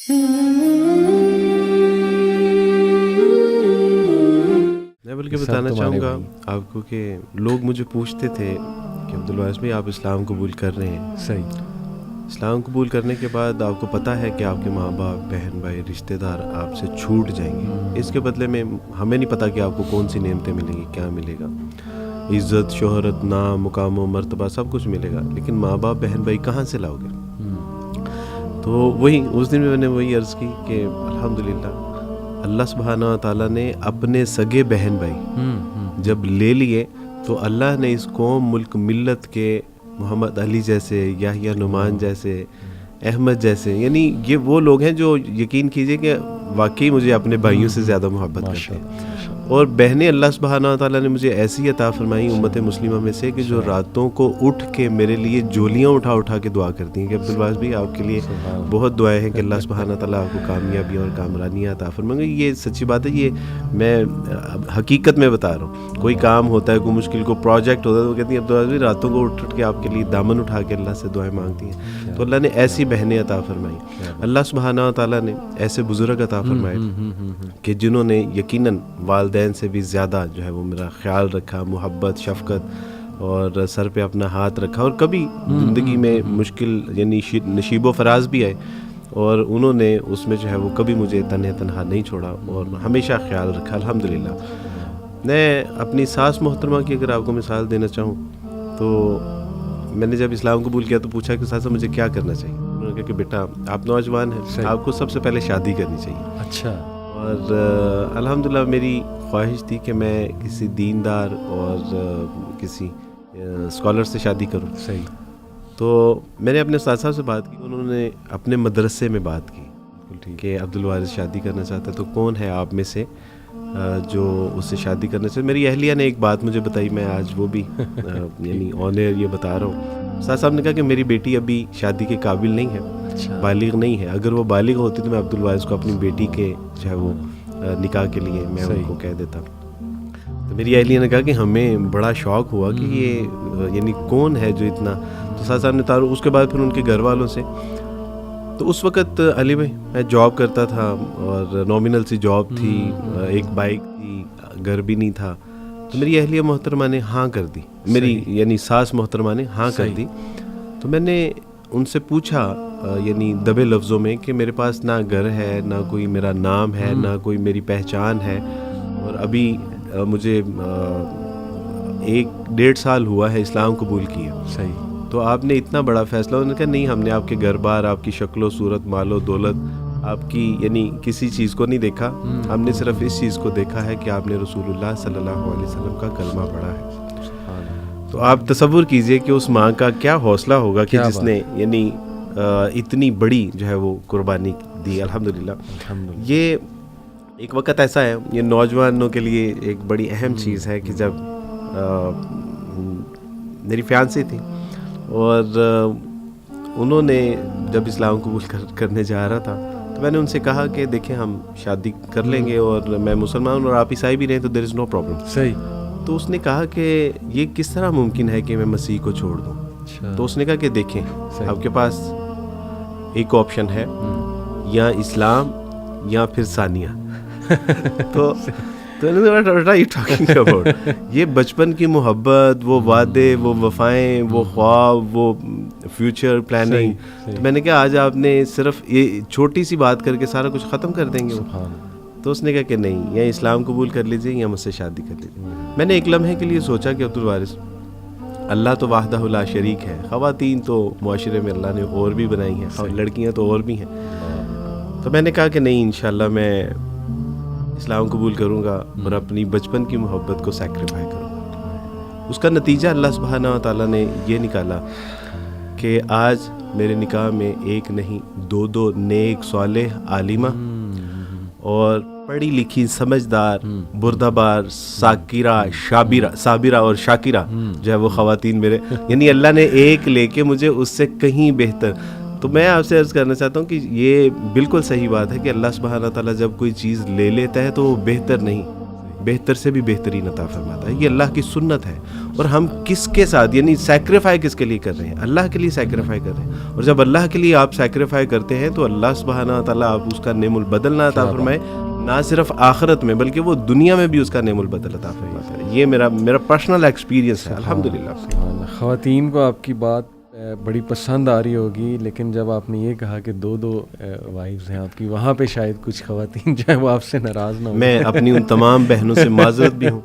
میں بلکہ بتانا چاہوں گا آپ کو کہ لوگ مجھے پوچھتے تھے کہ عبدالوارث بھائی آپ اسلام قبول کر رہے ہیں. صحیح. اسلام قبول کرنے کے بعد آپ کو پتہ ہے کہ آپ کے ماں باپ بہن بھائی رشتہ دار آپ سے چھوٹ جائیں گے. اس کے بدلے میں ہمیں نہیں پتہ کہ آپ کو کون سی نعمتیں ملیں گی, کیا ملے گا. عزت, شہرت, نام, مقام و مرتبہ سب کچھ ملے گا, لیکن ماں باپ بہن بھائی کہاں سے لاؤ گے؟ تو وہی اس دن میں نے وہی عرض کی کہ الحمدللہ اللہ سبحانہ و تعالیٰ نے اپنے سگے بہن بھائی جب لے لیے تو اللہ نے اس قوم, ملک, ملت کے محمد علی جیسے, یحییٰ نعمان جیسے, احمد جیسے, یعنی یہ وہ لوگ ہیں جو یقین کیجئے کہ واقعی مجھے اپنے بھائیوں سے زیادہ محبت کرتے ہیں. اور بہنیں اللہ سبحانہ و تعالیٰ نے مجھے ایسی عطا فرمائی امت مسلمہ میں سے کہ جو راتوں کو اٹھ کے میرے لیے جولیاں اٹھا اٹھا کے دعا کرتی ہیں کہ عبدالوارث بھائی آپ کے لیے بہت دعائیں ہیں کہ اللہ سبحانہ و تعالیٰ آپ کو کامیابیاں اور کامرانیاں عطا فرمائیں. یہ سچی بات ہے, یہ میں حقیقت میں بتا رہا ہوں. کوئی کام ہوتا ہے, کوئی مشکل کو پروجیکٹ ہوتا ہے, تو وہ کہتی ہیں عبدالوارث بھائی راتوں کو اٹھ کے آپ کے لیے دامن اٹھا کے اللہ سے دعائیں مانگتی ہیں. تو اللہ نے ایسی بہنیں عطا فرمائی. اللہ سبحانہ و تعالیٰ نے ایسے بزرگ عطا فرمائے کہ جنہوں نے یقیناً والدین سے بھی زیادہ جو ہے وہ میرا خیال رکھا, محبت, شفقت اور سر پہ اپنا ہاتھ رکھا. اور کبھی زندگی میں مشکل یعنی نشیب و فراز بھی آئے اور انہوں نے اس میں جو ہے وہ کبھی مجھے تنہا نہیں چھوڑا اور ہمیشہ خیال رکھا. الحمدللہ. میں اپنی ساس محترمہ کی اگر آپ کو مثال دینا چاہوں تو میں نے جب اسلام قبول کیا تو پوچھا کہ ساسا مجھے کیا کرنا چاہیے. انہوں نے کہا کہ بیٹا آپ نوجوان ہیں, آپ کو سب سے پہلے شادی کرنی چاہیے. اچھا. اور الحمدللہ میری خواہش تھی کہ میں کسی دیندار اور کسی اسکالر سے شادی کروں. صحیح. تو میں نے اپنے استاد صاحب سے بات کی, انہوں نے اپنے مدرسے میں بات کی کہ عبدالوارث شادی کرنا چاہتا ہے تو کون ہے آپ میں سے جو اس سے شادی کرنا چاہتے. میری اہلیہ نے ایک بات مجھے بتائی, میں آج وہ بھی یعنی آن ایئر یہ بتا رہا ہوں. استاد صاحب نے کہا کہ میری بیٹی ابھی شادی کے قابل نہیں ہے, بالغ نہیں ہے. اگر وہ بالغ ہوتی تو میں عبدالوارث کو اپنی بیٹی کے جو ہے وہ نکاح کے لیے میں ان کو کہہ دیتا. تو میری اہلیہ نے کہا کہ ہمیں بڑا شوق ہوا کہ یہ یعنی کون ہے جو اتنا. تو استاد صاحب نے اس کے بعد پھر ان کے گھر والوں سے, تو اس وقت علی بھائی میں جاب کرتا تھا اور نامنل سی جاب تھی, ایک بائک تھی, گھر بھی نہیں تھا. تو میری اہلیہ محترمہ نے ہاں کر دی, میری یعنی ساس محترمہ نے ہاں کر دی. تو میں نے ان سے پوچھا یعنی دبے لفظوں میں کہ میرے پاس نہ گھر ہے, نہ کوئی میرا نام ہے, نہ کوئی میری پہچان ہے, اور ابھی مجھے 1-1.5 سال ہوا ہے اسلام قبول کیا. صحیح. تو آپ نے اتنا بڑا فیصلہ. انہوں نے کہا نہیں, ہم نے آپ کے گھر بار, آپ کی شکل و صورت, مال و دولت, آپ کی یعنی کسی چیز کو نہیں دیکھا. ہم نے صرف اس چیز کو دیکھا ہے کہ آپ نے رسول اللہ صلی اللہ علیہ وسلم کا کلمہ پڑھا ہے. تو آپ تصور کیجئے کہ اس ماں کا کیا حوصلہ ہوگا کہ جس نے یعنی اتنی بڑی جو ہے وہ قربانی دی. الحمدللہ. یہ ایک وقت ایسا ہے, یہ نوجوانوں کے لیے ایک بڑی اہم چیز ہے کہ جب میری فیانسی تھی اور انہوں نے جب اسلام قبول کرنے جا رہا تھا تو میں نے ان سے کہا کہ دیکھیں ہم شادی کر لیں گے اور میں مسلمان اور آپ عیسائی بھی رہیں تو دیر از نو پرابلم. صحیح. تو اس نے کہا کہ یہ کس طرح ممکن ہے کہ میں مسیح کو چھوڑ دوں. تو اس نے کہا کہ دیکھیں آپ کے پاس ایک آپشن ہے, یا اسلام یا پھر ثانیہ. تو یہ بچپن کی محبت, وہ وعدے, وہ وفائیں, وہ خواب, وہ فیوچر پلاننگ. تو میں نے کہا آج آپ نے صرف یہ چھوٹی سی بات کر کے سارا کچھ ختم کر دیں گے. تو اس نے کہا کہ نہیں, یا اسلام قبول کر لیجیے یا مجھ سے شادی کر لیجیے. میں نے ایک لمحے کے لیے سوچا کہ عبدالوارث اللہ تو وحدہ لا شریک ہے, خواتین تو معاشرے میں اللہ نے اور بھی بنائی ہیں, لڑکیاں تو اور بھی ہیں. تو میں نے کہا کہ نہیں, انشاءاللہ میں اسلام قبول کروں گا اور اپنی بچپن کی محبت کو سیکریفائی کروں گا. اس کا نتیجہ اللہ سبحانہ و تعالیٰ نے یہ نکالا کہ آج میرے نکاح میں ایک نہیں 2 نیک صالح عالمہ اور پڑھی لکھی سمجھدار بردبار صابرہ اور شاکرہ جو ہے وہ خواتین میرے, یعنی اللہ نے ایک لے کے مجھے اس سے کہیں بہتر. تو میں آپ سے عرض کرنا چاہتا ہوں کہ یہ بالکل صحیح بات ہے کہ اللہ سبحانہ تعالیٰ جب کوئی چیز لے لیتا ہے تو وہ بہتر نہیں, بہتر سے بھی بہترین عطا فرماتا ہے. یہ اللہ کی سنت ہے. اور ہم کس کے ساتھ یعنی سیکریفائی کس کے لیے کر رہے ہیں؟ اللہ کے لیے سیکریفائی کر رہے ہیں. اور جب اللہ کے لیے آپ سیکریفائی کرتے ہیں تو اللہ سبحانہ و تعالیٰ آپ اس کا نعم البدل نہ عطا فرمائے، نہ صرف آخرت میں بلکہ وہ دنیا میں بھی اس کا نعم البدل عطا فرماتا ہے. یہ میرا پرسنل ایکسپیرینس ہے الحمدللہ. خواتین کو آپ کی بات بڑی پسند آ رہی ہوگی، لیکن جب آپ نے یہ کہا کہ دو وائفز ہیں آپ کی، وہاں پہ شاید کچھ خواتین جو ہے وہ آپ سے ناراض نہ ہوں. میں اپنی ان تمام بہنوں سے معذرت بھی ہوں،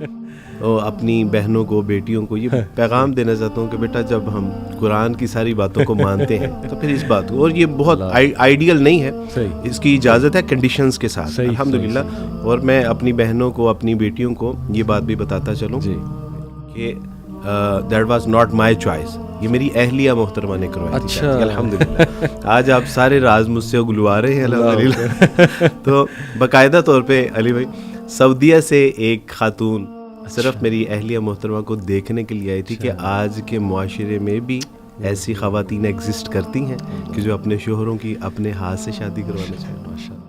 اور اپنی بہنوں کو، بیٹیوں کو یہ پیغام دینا چاہتا ہوں کہ بیٹا جب ہم قرآن کی ساری باتوں کو مانتے ہیں تو پھر اس بات کو، اور یہ بہت آئیڈیل نہیں ہے، اس کی اجازت ہے کنڈیشنز کے ساتھ الحمدللہ. اور میں اپنی بہنوں کو، اپنی بیٹیوں کو یہ بات بھی بتاتا چلوں کہ that was not my choice, یہ میری اہلیہ محترمہ نے کروائی تھی الحمدللہ. آج آپ سارے راز مجھ سے اگلوا رہے ہیں الحمدللہ. تو باقاعدہ طور پہ علی بھائی سعودیہ سے ایک خاتون صرف میری اہلیہ محترمہ کو دیکھنے کے لیے آئی تھی کہ آج کے معاشرے میں بھی ایسی خواتین ایگزسٹ کرتی ہیں کہ جو اپنے شوہروں کی اپنے ہاتھ سے شادی کروانا چاہیں.